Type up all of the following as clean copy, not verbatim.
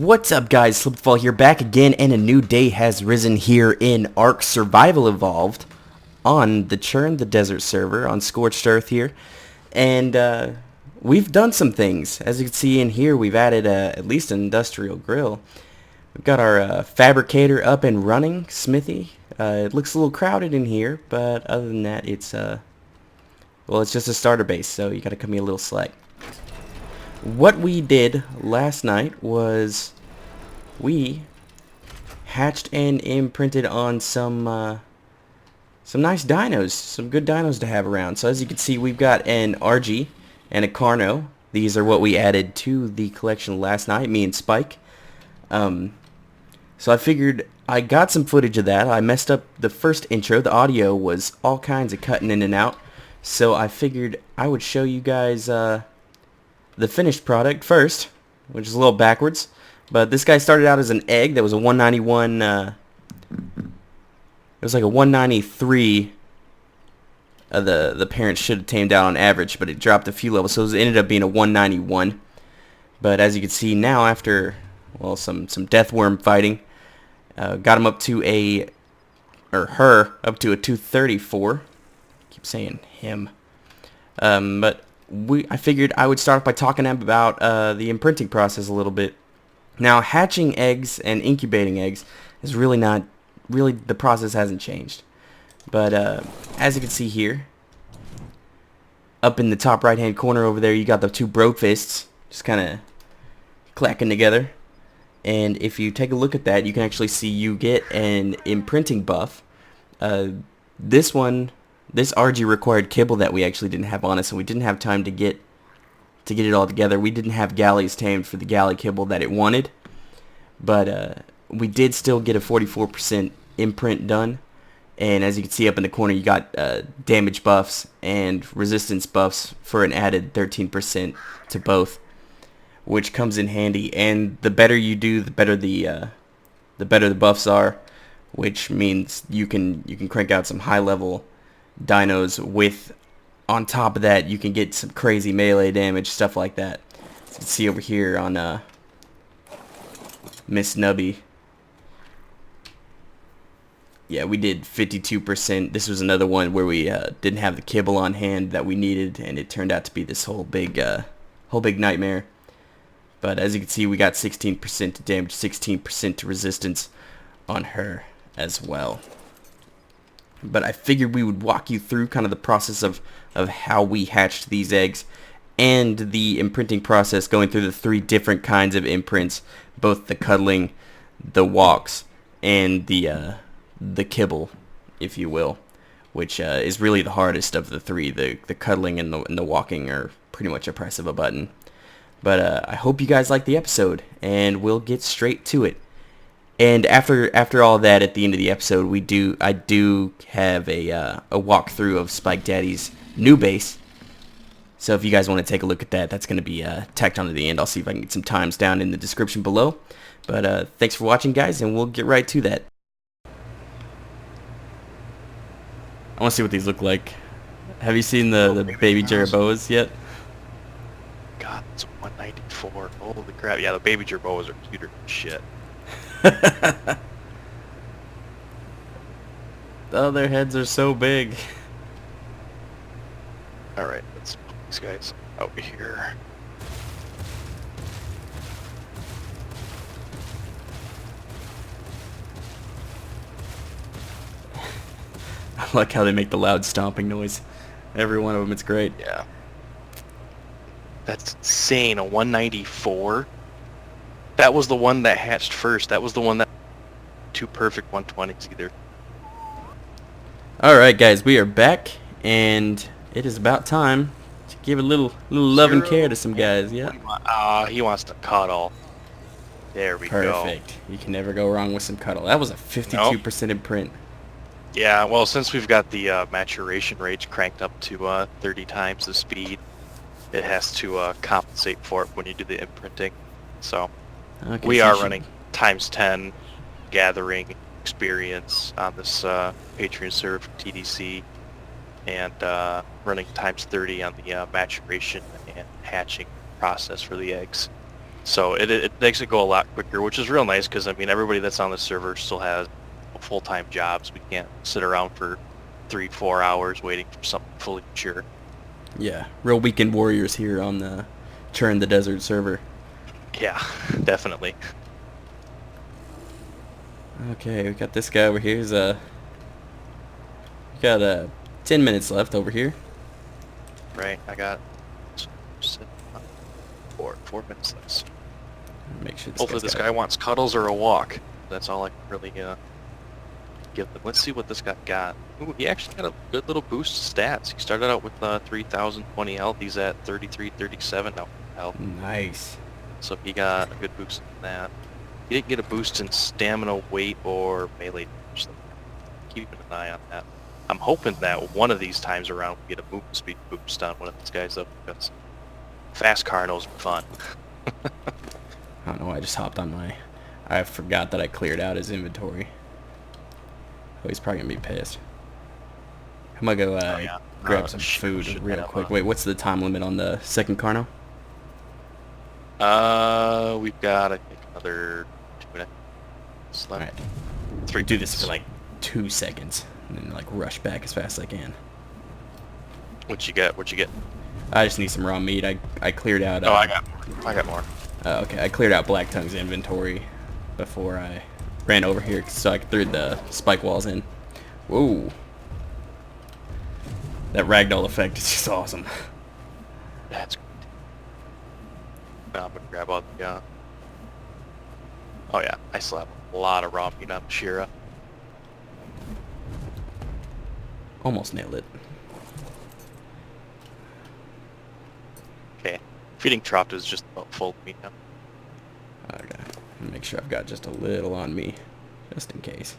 What's up, guys? Slipfall here, back again, and a new day has risen here in Ark Survival Evolved on the Churn the Desert server on Scorched Earth here. And we've done some things. As you can see in here, we've added at least an industrial grill. We've got our fabricator up and running, smithy. It looks a little crowded in here, but other than that, it's just a starter base, so you gotta cut me a little slack. What we did last night was we hatched and imprinted on some nice dinos, some good dinos to have around. So as you can see, we've got an Argy and a Carno. These are what we added to the collection last night, me and Spike. So I figured I got some footage of that. I messed up the first intro. The audio was all kinds of cutting in and out. So I figured I would show you guys the finished product first, which is a little backwards. But this guy started out as an egg that was a 191, it was like a 193. The parents should have tamed out on average, but it dropped a few levels, so it ended up being a 191. But as you can see now, after, well, some death worm fighting, got him up to her up to a 234. I keep saying him. But I figured I would start by talking about the imprinting process a little bit. Now, hatching eggs and incubating eggs is really the process hasn't changed. But as you can see here, up in the top right hand corner over there, you got the two broke fists just kind of clacking together. And if you take a look at that, you can actually see you get an imprinting buff. This RG required kibble that we actually didn't have on us, so we didn't have time to get it all together. We didn't have galleys tamed for the galley kibble that it wanted, but we did still get a 44% imprint done. And as you can see up in the corner, you got damage buffs and resistance buffs for an added 13% to both, which comes in handy. And the better you do, the better the buffs are, which means you can crank out some high level dinos with, on top of that, you can get some crazy melee damage, stuff like that. As you can see over here on Miss Nubby. Yeah, we did 52%. This was another one where we didn't have the kibble on hand that we needed, and it turned out to be this whole big nightmare. But as you can see, we got 16% to damage, 16% to resistance on her as well. But I figured we would walk you through kind of the process of how we hatched these eggs and the imprinting process, going through the three different kinds of imprints, both the cuddling, the walks, and the kibble, if you will, which is really the hardest of the three. The cuddling and the walking are pretty much a press of a button. But I hope you guys like the episode, and we'll get straight to it. And after all that, at the end of the episode, I do have a walkthrough of spikedaddy's new base. So if you guys want to take a look at that, that's going to be tacked onto the end. I'll see if I can get some times down in the description below. But thanks for watching, guys, and we'll get right to that. I want to see what these look like. Have you seen the baby jerboas yet? God, it's 194. Holy crap! Yeah, the baby jerboas are cuter than shit. Oh, their heads are so big. Alright, let's put these guys out here. I like how they make the loud stomping noise. Every one of them, it's great. Yeah. That's insane, a 194? That was the one that hatched first. That was the one that... Two perfect 120s either. Alright, guys, we are back, and it is about time to give a little love and care to some guys, yeah? He wants to cuddle. There we go. Perfect. You can never go wrong with some cuddle. That was a 52% imprint. Yeah, well, since we've got the maturation rates cranked up to 30 times the speed, it has to compensate for it when you do the imprinting. So, okay, we are running times 10 gathering experience on this Patreon server for TDC, and running times 30 on the maturation and hatching process for the eggs. So it makes it go a lot quicker, which is real nice because I mean everybody that's on the server still has full-time jobs. We can't sit around for 3-4 hours waiting for something fully mature. Yeah, real weekend warriors here on the Churn the Desert server. Yeah, definitely. Okay, we got this guy over here. We got 10 minutes left over here. Right, I got 4 minutes left. Make sure Hopefully this guy wants cuddles or a walk. That's all I can really give them. Let's see what this guy got. Ooh, he actually got a good little boost to stats. He started out with 3,020 health. He's at 3337 now health. Nice. So he got a good boost in that. He didn't get a boost in stamina, weight, or melee damage. So keeping an eye on that. I'm hoping that one of these times around we get a movement speed boost on one of these guys up because fast Carnos are fun. I don't know, I just hopped on my... I forgot that I cleared out his inventory. Oh, he's probably going to be pissed. I'm going to go grab some food real quick. Wait, what's the time limit on the second Carno? We've got, I think, another 2 minutes left. Alright. 3 Do this for like 2 seconds. And then like rush back as fast as I can. What you get? What you get? I just need some raw meat. I cleared out... I got more. Okay, I cleared out Black Tongue's inventory before I ran over here so I threw the spike walls in. Whoa. That ragdoll effect is just awesome. That's great. Now I'm gonna grab all the oh yeah, I still have a lot of raw meat on Shira. Almost nailed it. Okay. Feeding Trop is just about full meat now. Okay. Make sure I've got just a little on me. Just in case.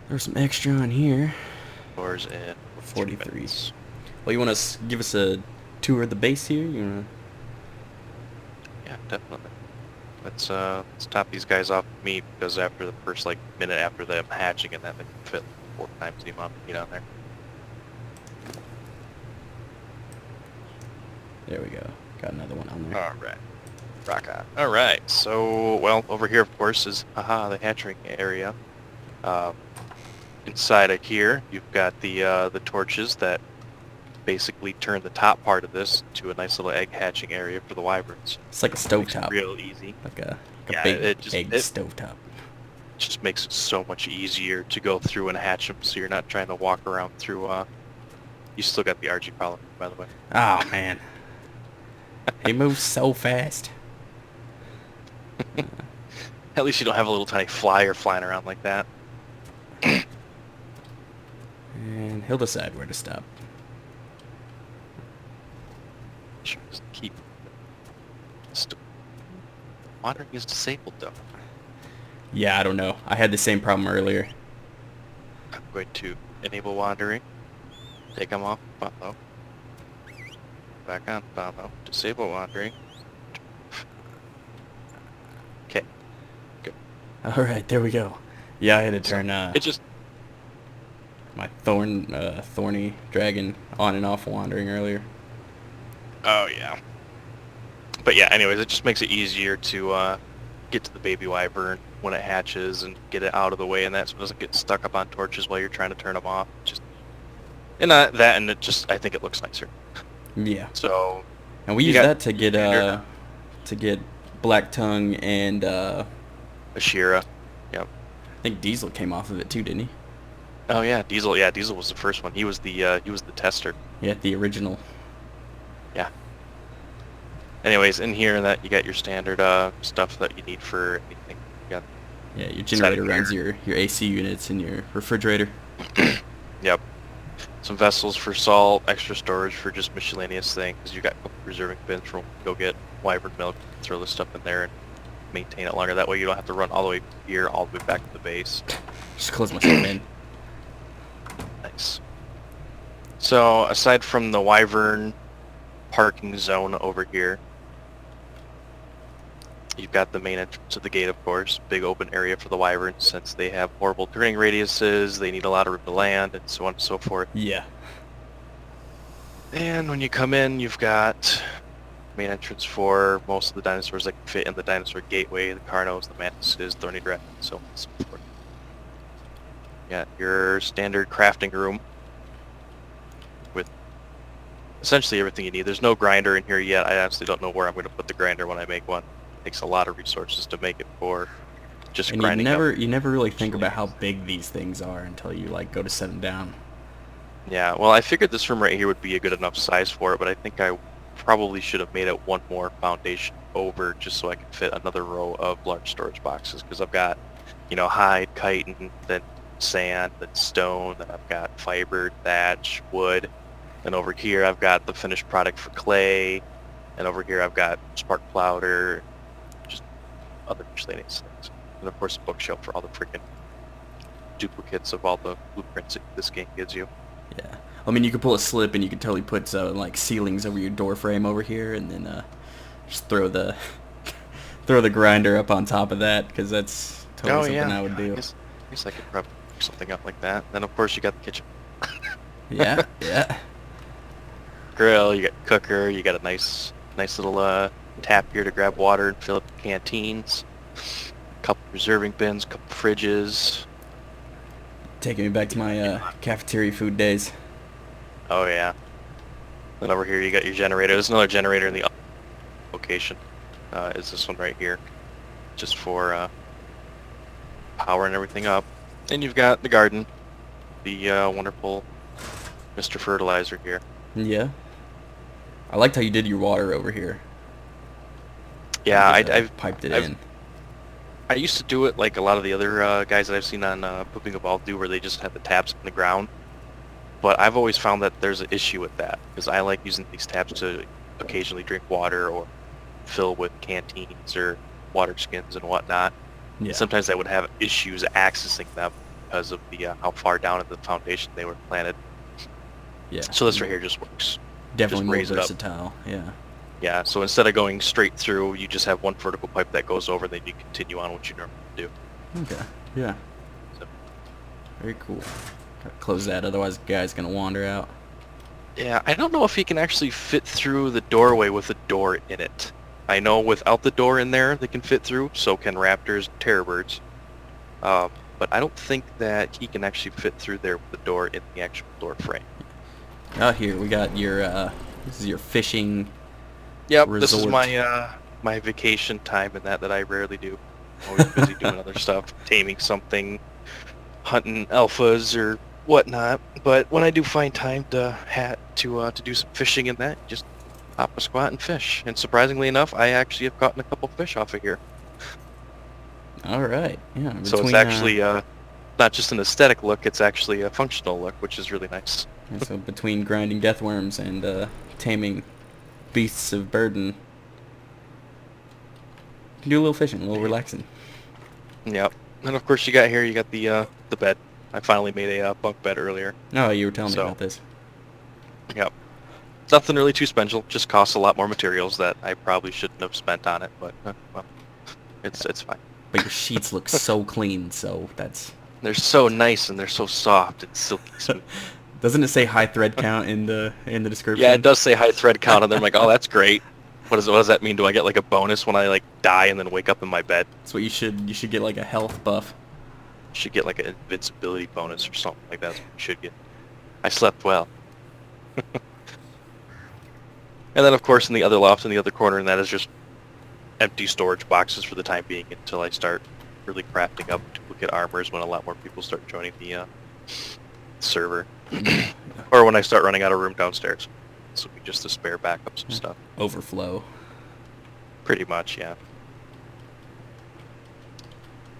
There's some extra on here. Doors in 43. Well, you want to give us a tour of the base here? You wanna... Yeah, definitely. Let's top these guys off with meat because after the first like minute after them hatching and that, they can fit 4 times the amount of meat on there. There we go. Got another one on there. All right. Rock on. All right. So, well, over here, of course, is the hatching area. Inside of here, you've got the torches that basically turn the top part of this to a nice little egg hatching area for the wyverns. It's like a stovetop. Real easy. Like a Yeah, big it egg stovetop. just makes it so much easier to go through and hatch them, so you're not trying to walk around through. You still got the RG column, by the way. Oh man, he moves so fast. At least you don't have a little tiny flyer flying around like that. And he'll decide where to stop. Sure, just keep. Wandering is disabled though. Yeah, I don't know. I had the same problem earlier. I'm going to enable wandering. Take them off, follow. Back on, follow. Disable wandering. Okay. Good. All right, there we go. Yeah, I had to turn It just my thorny dragon on and off wandering earlier. Oh yeah. But yeah, anyways, it just makes it easier to get to the baby wyvern when it hatches and get it out of the way, and that so it doesn't get stuck up on torches while you're trying to turn them off. Just and it just I think it looks nicer. Yeah. So And we use that to get Black Tongue and Ashira. Yep. I think Diesel came off of it too, didn't he? Oh yeah, Diesel. Yeah, Diesel was the first one. He was the tester. Yeah, the original. Yeah. Anyways, in here that you got your standard stuff that you need for anything. You got Yeah, your generator runs your AC units and your refrigerator. Yep. Some vessels for salt, extra storage for just miscellaneous things. You got reserving bins for when you go get wyvern milk. Throw this stuff in there and maintain it longer. That way you don't have to run all the way here, all the way back to the base. Just close myself in. Nice. So aside from the wyvern parking zone over here, You've got the main entrance to the gate, of course, big open area for the wyverns since they have horrible turning radiuses, they need a lot of room to land, and so on and so forth. Yeah. And when you come in, you've got main entrance for most of the dinosaurs that can fit in the dinosaur gateway, the Carnos, the mantises, thorny dragons, so on and so forth. Yeah, your standard crafting room with essentially everything you need. There's no grinder in here yet. I honestly don't know where I'm going to put the grinder when I make one. It takes a lot of resources to make it for just And grinding you never really think about how big these things are until you like go to set them down. Yeah, well, I figured this room right here would be a good enough size for it, but I think I probably should have made it one more foundation over just so I could fit another row of large storage boxes, because I've got, you know, hide, chitin, then sand, then stone, then I've got fiber, thatch, wood, and over here I've got the finished product for clay, and over here I've got spark powder, just other miscellaneous things. And of course a bookshelf for all the freaking duplicates of all the blueprints that this game gives you. Yeah. I mean, you could pull a slip and you could totally put like ceilings over your door frame over here, and then just throw the throw the grinder up on top of that, because that's totally something I would do. I guess I could probably do something up like that. Then of course you got the kitchen. Yeah, yeah. Grill, you got cooker, you got a nice little tap here to grab water and fill up the canteens. Couple reserving bins, couple fridges. Taking me back to my cafeteria food days. Oh yeah. Then over here you got your generator. There's another generator in the location. Is this one right here, just for powering everything up. And you've got the garden, the wonderful Mr. Fertilizer here. Yeah. I liked how you did your water over here. Yeah, I've piped it in. I used to do it like a lot of the other guys that I've seen on Pooping of All do, where they just have the taps in the ground. But I've always found that there's an issue with that, because I like using these taps to occasionally drink water or fill with canteens or water skins and whatnot. Yeah. Sometimes I would have issues accessing them because of the how far down in the foundation they were planted. Yeah. So this right here just works. Definitely just more raise it up. versatile. Yeah. Yeah, so instead of going straight through, you just have one vertical pipe that goes over, then you continue on what you normally do. Okay. Yeah. So, very cool. Gotta close that, otherwise the guy's gonna wander out. yeah, I don't know if he can actually fit through the doorway with a door in it. I know without the door in there, they can fit through, so can raptors and terrorbirds. But I don't think that he can actually fit through there with the door in the actual door frame. Here we got your this is your fishing. Yep, resort. This is my my vacation time and that I rarely do. I'm always busy doing other stuff, taming something, hunting alphas or whatnot. But when I do find time to do some fishing in that, just hop a squat and fish. And surprisingly enough, I actually have gotten a couple fish off of here. All right, yeah. So it's actually not just an aesthetic look; it's actually a functional look, which is really nice. So between grinding deathworms and taming beasts of burden, you can do a little fishing, a little relaxing. Yep. And of course, you got the bed. I finally made a bunk bed earlier. Oh, you were telling me about this. Yep. It's nothing really too special. Just costs a lot more materials that I probably shouldn't have spent on it, but well, it's fine. But your sheets look so clean, so that's. They're so nice and they're so soft and silky smooth. Doesn't it say high thread count in the description? Yeah, it does say high thread count, and they're like, oh, that's great. What does that mean? Do I get like a bonus when I like die and then wake up in my bed? That's what you should get, like a health buff. Should get like an invincibility bonus or something like that. That's what you should get. I slept well. And then of course in the other loft in the other corner, and that is just empty storage boxes for the time being until I start really crafting up duplicate armors when a lot more people start joining the server. Or when I start running out of room downstairs. So we just to spare back up some stuff. Overflow. Pretty much, yeah.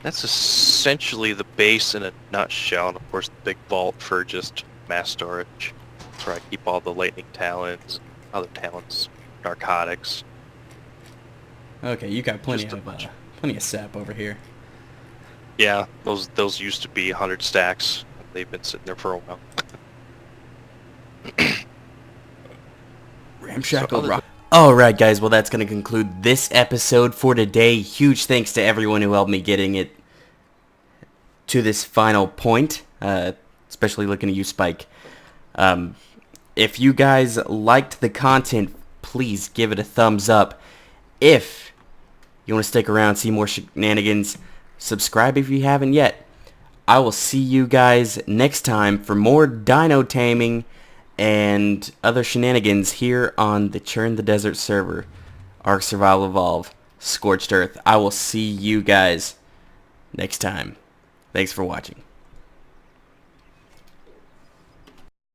That's essentially the base in a nutshell, and of course the big vault for just mass storage. That's where I keep all the lightning talons, other talents, narcotics. Okay, you got plenty of sap over here. Yeah, those used to be 100 stacks. They've been sitting there for a while. Ramshackle rock. Alright guys, well that's going to conclude this episode for today. Huge thanks to everyone who helped me getting it to this final point, especially looking at you, Spike. If you guys liked the content, please give it a thumbs up. If you want to stick around, see more shenanigans, subscribe if you haven't yet. I will see you guys next time for more dino taming and other shenanigans here on the Churn the Desert server, Ark Survival Evolve, Scorched Earth. I will see you guys next time. Thanks for watching.